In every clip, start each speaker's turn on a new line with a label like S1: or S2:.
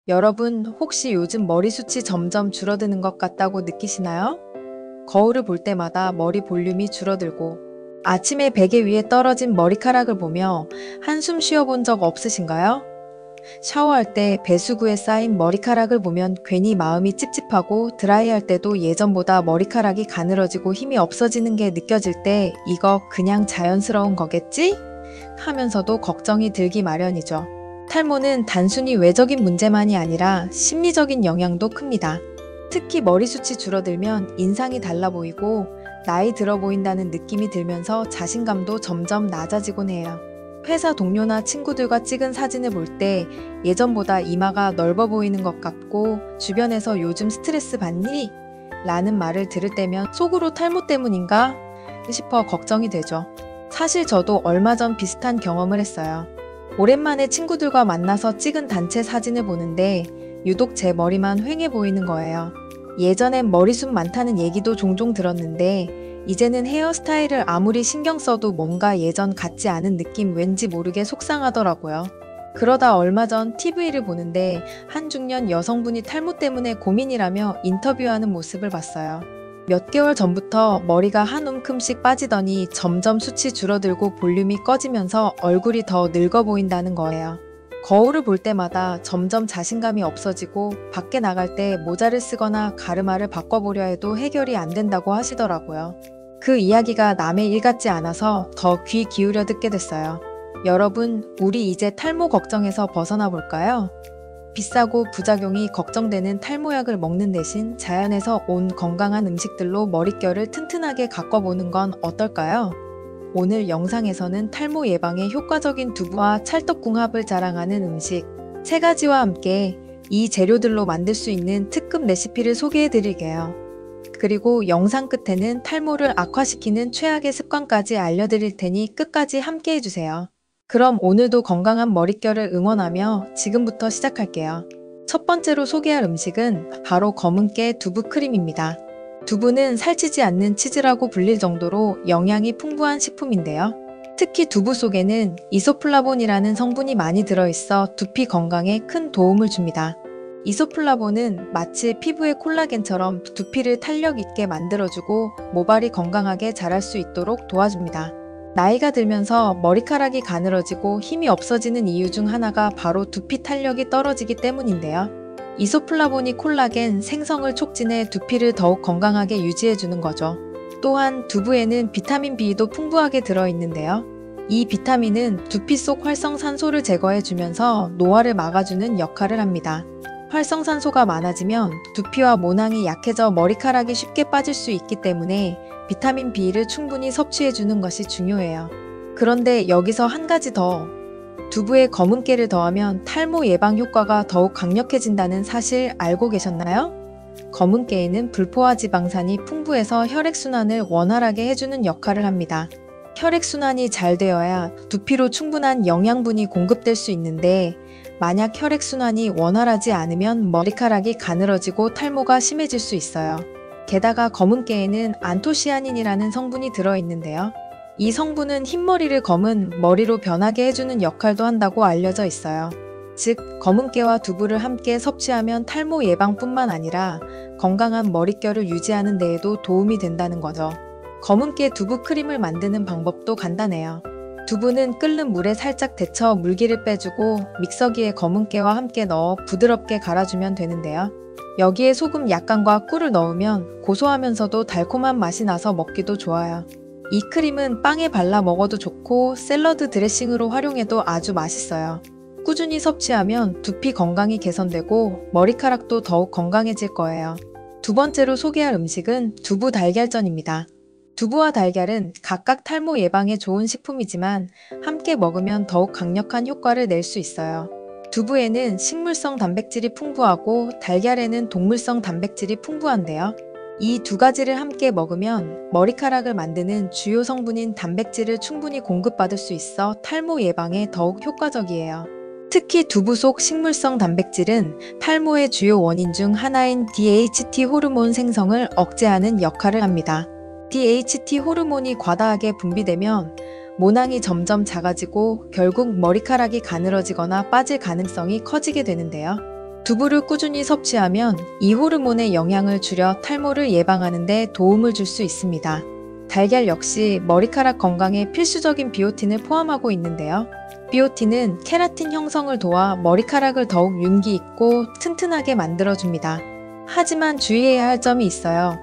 S1: 여러분, 혹시 요즘 머리숱이 점점 줄어드는 것 같다고 느끼시나요? 거울을 볼 때마다 머리 볼륨이 줄어들고 아침에 베개 위에 떨어진 머리카락을 보며 한숨 쉬어본 적 없으신가요? 샤워할 때 배수구에 쌓인 머리카락을 보면 괜히 마음이 찝찝하고 드라이할 때도 예전보다 머리카락이 가늘어지고 힘이 없어지는 게 느껴질 때 이거 그냥 자연스러운 거겠지? 하면서도 걱정이 들기 마련이죠. 탈모는 단순히 외적인 문제만이 아니라 심리적인 영향도 큽니다. 특히 머리숱이 줄어들면 인상이 달라 보이고 나이 들어 보인다는 느낌이 들면서 자신감도 점점 낮아지곤 해요. 회사 동료나 친구들과 찍은 사진을 볼 때 예전보다 이마가 넓어 보이는 것 같고 주변에서 요즘 스트레스 받니? 라는 말을 들을 때면 속으로 탈모 때문인가? 싶어 걱정이 되죠. 사실 저도 얼마 전 비슷한 경험을 했어요. 오랜만에 친구들과 만나서 찍은 단체 사진을 보는데 유독 제 머리만 휑해 보이는 거예요. 예전엔 머리숱 많다는 얘기도 종종 들었는데 이제는 헤어스타일을 아무리 신경 써도 뭔가 예전 같지 않은 느낌 왠지 모르게 속상하더라고요. 그러다 얼마 전 TV를 보는데 한 중년 여성분이 탈모 때문에 고민이라며 인터뷰하는 모습을 봤어요. 몇 개월 전부터 머리가 한 움큼씩 빠지더니 점점 숱이 줄어들고 볼륨이 꺼지면서 얼굴이 더 늙어 보인다는 거예요. 거울을 볼 때마다 점점 자신감이 없어지고 밖에 나갈 때 모자를 쓰거나 가르마를 바꿔보려 해도 해결이 안 된다고 하시더라고요. 그 이야기가 남의 일 같지 않아서 더 귀 기울여 듣게 됐어요. 여러분, 우리 이제 탈모 걱정에서 벗어나 볼까요? 비싸고 부작용이 걱정되는 탈모약을 먹는 대신 자연에서 온 건강한 음식들로 머릿결을 튼튼하게 가꿔보는 건 어떨까요? 오늘 영상에서는 탈모 예방에 효과적인 두부와 찰떡궁합을 자랑하는 음식 3가지와 함께 이 재료들로 만들 수 있는 특급 레시피를 소개해 드릴게요. 그리고 영상 끝에는 탈모를 악화시키는 최악의 습관까지 알려드릴 테니 끝까지 함께 해주세요. 그럼 오늘도 건강한 머릿결을 응원하며 지금부터 시작할게요. 첫 번째로 소개할 음식은 바로 검은깨 두부 크림입니다. 두부는 살찌지 않는 치즈라고 불릴 정도로 영양이 풍부한 식품인데요. 특히 두부 속에는 이소플라본이라는 성분이 많이 들어있어 두피 건강에 큰 도움을 줍니다. 이소플라본은 마치 피부의 콜라겐처럼 두피를 탄력 있게 만들어주고 모발이 건강하게 자랄 수 있도록 도와줍니다. 나이가 들면서 머리카락이 가늘어지고 힘이 없어지는 이유 중 하나가 바로 두피 탄력이 떨어지기 때문인데요. 이소플라본이 콜라겐 생성을 촉진해 두피를 더욱 건강하게 유지해주는 거죠. 또한 두부에는 비타민 B도 풍부하게 들어있는데요. 이 비타민은 두피 속 활성산소를 제거해주면서 노화를 막아주는 역할을 합니다. 활성산소가 많아지면 두피와 모낭이 약해져 머리카락이 쉽게 빠질 수 있기 때문에 비타민 B를 충분히 섭취해주는 것이 중요해요. 그런데 여기서 한 가지 더, 두부에 검은깨를 더하면 탈모 예방 효과가 더욱 강력해진다는 사실 알고 계셨나요? 검은깨에는 불포화 지방산이 풍부해서 혈액순환을 원활하게 해주는 역할을 합니다. 혈액순환이 잘 되어야 두피로 충분한 영양분이 공급될 수 있는데 만약 혈액순환이 원활하지 않으면 머리카락이 가늘어지고 탈모가 심해질 수 있어요. 게다가 검은깨에는 안토시아닌이라는 성분이 들어있는데요. 이 성분은 흰머리를 검은 머리로 변하게 해주는 역할도 한다고 알려져 있어요. 즉, 검은깨와 두부를 함께 섭취하면 탈모 예방뿐만 아니라 건강한 머릿결을 유지하는 데에도 도움이 된다는 거죠. 검은깨 두부 크림을 만드는 방법도 간단해요. 두부는 끓는 물에 살짝 데쳐 물기를 빼주고 믹서기에 검은깨와 함께 넣어 부드럽게 갈아주면 되는데요. 여기에 소금 약간과 꿀을 넣으면 고소하면서도 달콤한 맛이 나서 먹기도 좋아요. 이 크림은 빵에 발라 먹어도 좋고 샐러드 드레싱으로 활용해도 아주 맛있어요. 꾸준히 섭취하면 두피 건강이 개선되고 머리카락도 더욱 건강해질 거예요. 두 번째로 소개할 음식은 두부 달걀전입니다. 두부와 달걀은 각각 탈모 예방에 좋은 식품이지만 함께 먹으면 더욱 강력한 효과를 낼 수 있어요. 두부에는 식물성 단백질이 풍부하고 달걀에는 동물성 단백질이 풍부한데요. 이 두 가지를 함께 먹으면 머리카락을 만드는 주요 성분인 단백질을 충분히 공급받을 수 있어 탈모 예방에 더욱 효과적이에요. 특히 두부 속 식물성 단백질은 탈모의 주요 원인 중 하나인 DHT 호르몬 생성을 억제하는 역할을 합니다. DHT 호르몬이 과다하게 분비되면 모낭이 점점 작아지고 결국 머리카락이 가늘어지거나 빠질 가능성이 커지게 되는데요. 두부를 꾸준히 섭취하면 이 호르몬의 영향을 줄여 탈모를 예방하는 데 도움을 줄 수 있습니다. 달걀 역시 머리카락 건강에 필수적인 비오틴을 포함하고 있는데요. 비오틴은 케라틴 형성을 도와 머리카락을 더욱 윤기 있고 튼튼하게 만들어줍니다. 하지만 주의해야 할 점이 있어요.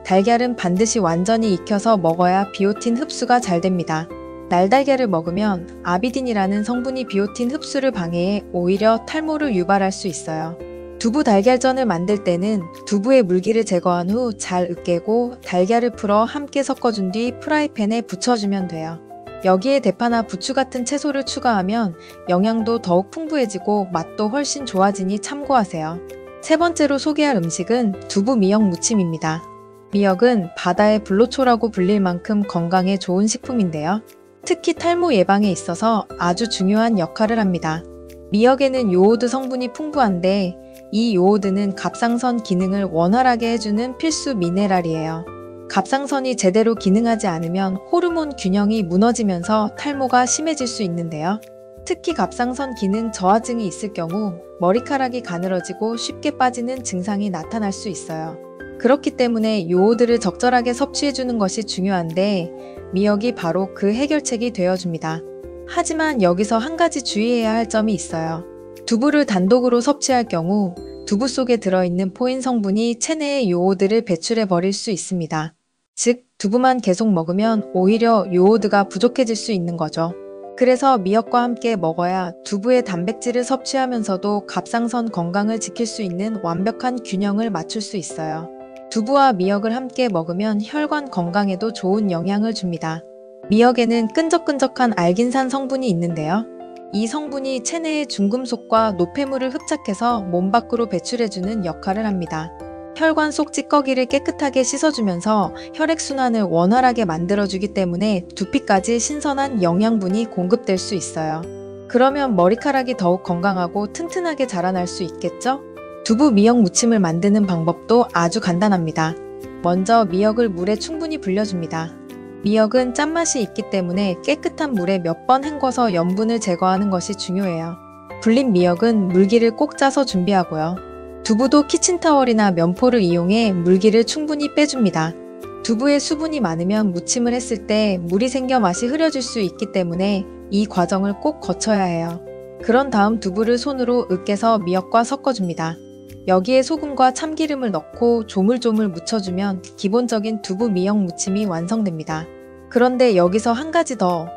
S1: 달걀은 반드시 완전히 익혀서 먹어야 비오틴 흡수가 잘 됩니다. 날달걀을 먹으면 아비딘이라는 성분이 비오틴 흡수를 방해해 오히려 탈모를 유발할 수 있어요. 두부 달걀전을 만들 때는 두부의 물기를 제거한 후 잘 으깨고 달걀을 풀어 함께 섞어준 뒤 프라이팬에 부쳐주면 돼요. 여기에 대파나 부추 같은 채소를 추가하면 영양도 더욱 풍부해지고 맛도 훨씬 좋아지니 참고하세요. 세 번째로 소개할 음식은 두부 미역 무침입니다. 미역은 바다의 불로초라고 불릴 만큼 건강에 좋은 식품인데요. 특히 탈모 예방에 있어서 아주 중요한 역할을 합니다. 미역에는 요오드 성분이 풍부한데 이 요오드는 갑상선 기능을 원활하게 해주는 필수 미네랄이에요. 갑상선이 제대로 기능하지 않으면 호르몬 균형이 무너지면서 탈모가 심해질 수 있는데요. 특히 갑상선 기능 저하증이 있을 경우 머리카락이 가늘어지고 쉽게 빠지는 증상이 나타날 수 있어요. 그렇기 때문에 요오드를 적절하게 섭취해주는 것이 중요한데 미역이 바로 그 해결책이 되어줍니다. 하지만 여기서 한 가지 주의해야 할 점이 있어요. 두부를 단독으로 섭취할 경우 두부 속에 들어있는 포인 성분이 체내에 요오드를 배출해 버릴 수 있습니다. 즉, 두부만 계속 먹으면 오히려 요오드가 부족해질 수 있는 거죠. 그래서 미역과 함께 먹어야 두부의 단백질을 섭취하면서도 갑상선 건강을 지킬 수 있는 완벽한 균형을 맞출 수 있어요. 두부와 미역을 함께 먹으면 혈관 건강에도 좋은 영향을 줍니다. 미역에는 끈적끈적한 알긴산 성분이 있는데요. 이 성분이 체내의 중금속과 노폐물을 흡착해서 몸 밖으로 배출해주는 역할을 합니다. 혈관 속 찌꺼기를 깨끗하게 씻어주면서 혈액순환을 원활하게 만들어주기 때문에 두피까지 신선한 영양분이 공급될 수 있어요. 그러면 머리카락이 더욱 건강하고 튼튼하게 자라날 수 있겠죠? 두부 미역 무침을 만드는 방법도 아주 간단합니다. 먼저 미역을 물에 충분히 불려줍니다. 미역은 짠맛이 있기 때문에 깨끗한 물에 몇 번 헹궈서 염분을 제거하는 것이 중요해요. 불린 미역은 물기를 꼭 짜서 준비하고요. 두부도 키친타월이나 면포를 이용해 물기를 충분히 빼줍니다. 두부에 수분이 많으면 무침을 했을 때 물이 생겨 맛이 흐려질 수 있기 때문에 이 과정을 꼭 거쳐야 해요. 그런 다음 두부를 손으로 으깨서 미역과 섞어줍니다. 여기에 소금과 참기름을 넣고 조물조물 묻혀주면 기본적인 두부 미역 무침이 완성됩니다. 그런데 여기서 한 가지 더,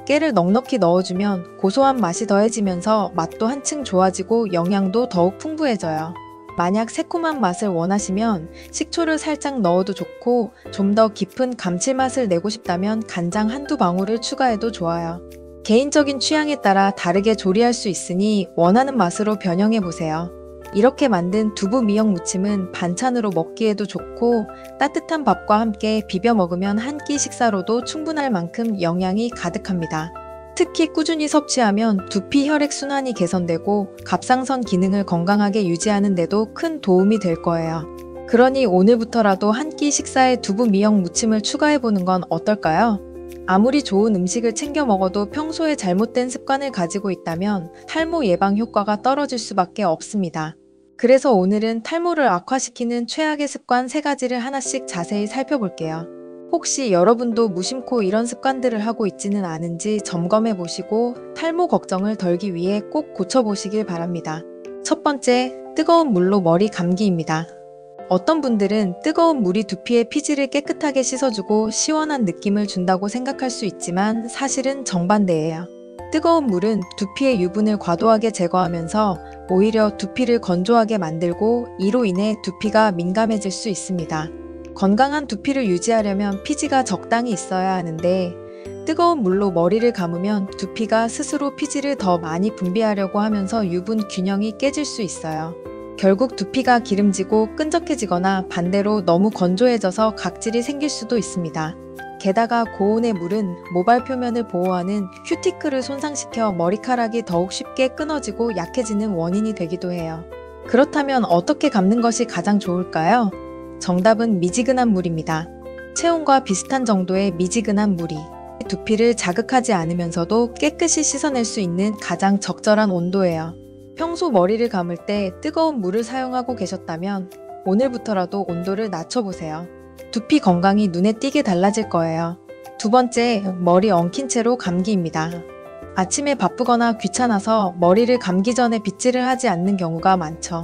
S1: 깨를 넉넉히 넣어주면 고소한 맛이 더해지면서 맛도 한층 좋아지고 영양도 더욱 풍부해져요. 만약 새콤한 맛을 원하시면 식초를 살짝 넣어도 좋고 좀 더 깊은 감칠맛을 내고 싶다면 간장 한두 방울을 추가해도 좋아요. 개인적인 취향에 따라 다르게 조리할 수 있으니 원하는 맛으로 변형해보세요. 이렇게 만든 두부 미역 무침은 반찬으로 먹기에도 좋고 따뜻한 밥과 함께 비벼 먹으면 한 끼 식사로도 충분할 만큼 영양이 가득합니다. 특히 꾸준히 섭취하면 두피 혈액 순환이 개선되고 갑상선 기능을 건강하게 유지하는 데도 큰 도움이 될 거예요. 그러니 오늘부터라도 한 끼 식사에 두부 미역 무침을 추가해보는 건 어떨까요? 아무리 좋은 음식을 챙겨 먹어도 평소에 잘못된 습관을 가지고 있다면 탈모 예방 효과가 떨어질 수밖에 없습니다. 그래서 오늘은 탈모를 악화시키는 최악의 습관 3가지를 하나씩 자세히 살펴볼게요. 혹시 여러분도 무심코 이런 습관들을 하고 있지는 않은지 점검해 보시고 탈모 걱정을 덜기 위해 꼭 고쳐보시길 바랍니다. 첫 번째, 뜨거운 물로 머리 감기입니다. 어떤 분들은 뜨거운 물이 두피의 피지를 깨끗하게 씻어주고 시원한 느낌을 준다고 생각할 수 있지만 사실은 정반대예요. 뜨거운 물은 두피의 유분을 과도하게 제거하면서 오히려 두피를 건조하게 만들고 이로 인해 두피가 민감해질 수 있습니다. 건강한 두피를 유지하려면 피지가 적당히 있어야 하는데 뜨거운 물로 머리를 감으면 두피가 스스로 피지를 더 많이 분비하려고 하면서 유분 균형이 깨질 수 있어요. 결국 두피가 기름지고 끈적해지거나 반대로 너무 건조해져서 각질이 생길 수도 있습니다. 게다가 고온의 물은 모발 표면을 보호하는 큐티클을 손상시켜 머리카락이 더욱 쉽게 끊어지고 약해지는 원인이 되기도 해요. 그렇다면 어떻게 감는 것이 가장 좋을까요? 정답은 미지근한 물입니다. 체온과 비슷한 정도의 미지근한 물이 두피를 자극하지 않으면서도 깨끗이 씻어낼 수 있는 가장 적절한 온도예요. 평소 머리를 감을 때 뜨거운 물을 사용하고 계셨다면 오늘부터라도 온도를 낮춰보세요. 두피 건강이 눈에 띄게 달라질 거예요. 두 번째, 머리 엉킨 채로 감기입니다. 아침에 바쁘거나 귀찮아서 머리를 감기 전에 빗질을 하지 않는 경우가 많죠.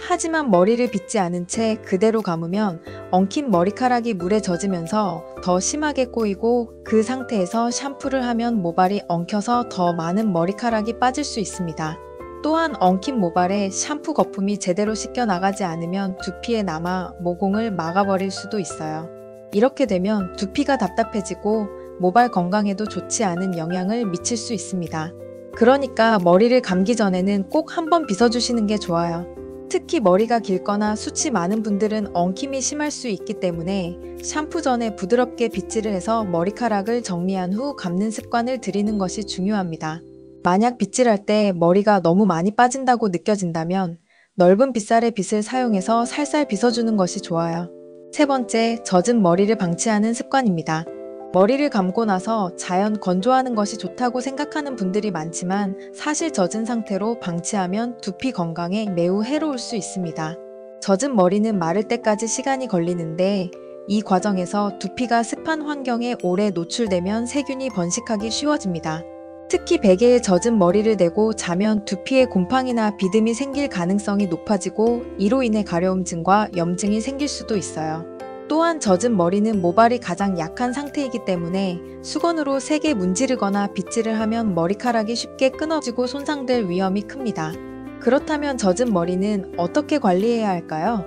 S1: 하지만 머리를 빗지 않은 채 그대로 감으면 엉킨 머리카락이 물에 젖으면서 더 심하게 꼬이고 그 상태에서 샴푸를 하면 모발이 엉켜서 더 많은 머리카락이 빠질 수 있습니다. 또한 엉킨 모발에 샴푸 거품이 제대로 씻겨 나가지 않으면 두피에 남아 모공을 막아버릴 수도 있어요. 이렇게 되면 두피가 답답해지고 모발 건강에도 좋지 않은 영향을 미칠 수 있습니다. 그러니까 머리를 감기 전에는 꼭 한번 빗어주시는 게 좋아요. 특히 머리가 길거나 숱이 많은 분들은 엉킴이 심할 수 있기 때문에 샴푸 전에 부드럽게 빗질을 해서 머리카락을 정리한 후 감는 습관을 들이는 것이 중요합니다. 만약 빗질할 때 머리가 너무 많이 빠진다고 느껴진다면 넓은 빗살의 빗을 사용해서 살살 빗어주는 것이 좋아요. 세 번째, 젖은 머리를 방치하는 습관입니다. 머리를 감고 나서 자연 건조하는 것이 좋다고 생각하는 분들이 많지만 사실 젖은 상태로 방치하면 두피 건강에 매우 해로울 수 있습니다. 젖은 머리는 마를 때까지 시간이 걸리는데 이 과정에서 두피가 습한 환경에 오래 노출되면 세균이 번식하기 쉬워집니다. 특히 베개에 젖은 머리를 대고 자면 두피에 곰팡이나 비듬이 생길 가능성이 높아지고 이로 인해 가려움증과 염증이 생길 수도 있어요. 또한 젖은 머리는 모발이 가장 약한 상태이기 때문에 수건으로 세게 문지르거나 빗질을 하면 머리카락이 쉽게 끊어지고 손상될 위험이 큽니다. 그렇다면 젖은 머리는 어떻게 관리해야 할까요?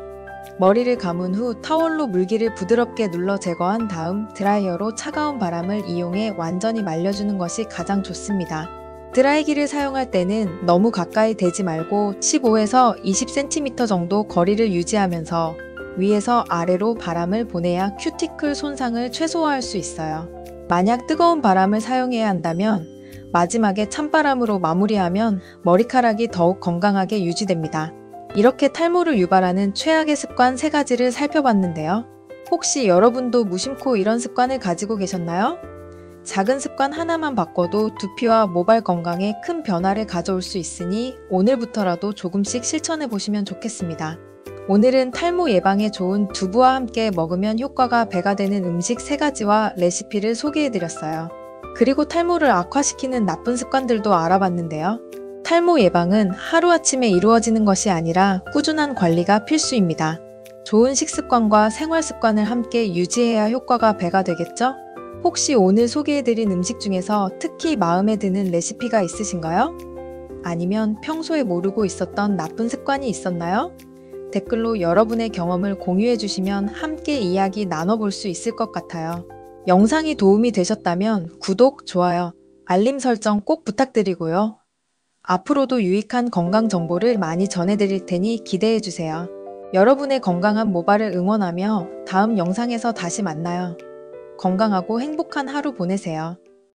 S1: 머리를 감은 후 타월로 물기를 부드럽게 눌러 제거한 다음 드라이어로 차가운 바람을 이용해 완전히 말려주는 것이 가장 좋습니다. 드라이기를 사용할 때는 너무 가까이 대지 말고 15에서 20cm 정도 거리를 유지하면서 위에서 아래로 바람을 보내야 큐티클 손상을 최소화할 수 있어요. 만약 뜨거운 바람을 사용해야 한다면 마지막에 찬바람으로 마무리하면 머리카락이 더욱 건강하게 유지됩니다. 이렇게 탈모를 유발하는 최악의 습관 3가지를 살펴봤는데요. 혹시 여러분도 무심코 이런 습관을 가지고 계셨나요? 작은 습관 하나만 바꿔도 두피와 모발 건강에 큰 변화를 가져올 수 있으니 오늘부터라도 조금씩 실천해 보시면 좋겠습니다. 오늘은 탈모 예방에 좋은 두부와 함께 먹으면 효과가 배가 되는 음식 3가지와 레시피를 소개해드렸어요. 그리고 탈모를 악화시키는 나쁜 습관들도 알아봤는데요. 탈모 예방은 하루아침에 이루어지는 것이 아니라 꾸준한 관리가 필수입니다. 좋은 식습관과 생활습관을 함께 유지해야 효과가 배가 되겠죠? 혹시 오늘 소개해드린 음식 중에서 특히 마음에 드는 레시피가 있으신가요? 아니면 평소에 모르고 있었던 나쁜 습관이 있었나요? 댓글로 여러분의 경험을 공유해주시면 함께 이야기 나눠볼 수 있을 것 같아요. 영상이 도움이 되셨다면 구독, 좋아요, 알림 설정 꼭 부탁드리고요. 앞으로도 유익한 건강 정보를 많이 전해드릴 테니 기대해주세요. 여러분의 건강한 모발을 응원하며 다음 영상에서 다시 만나요. 건강하고 행복한 하루 보내세요.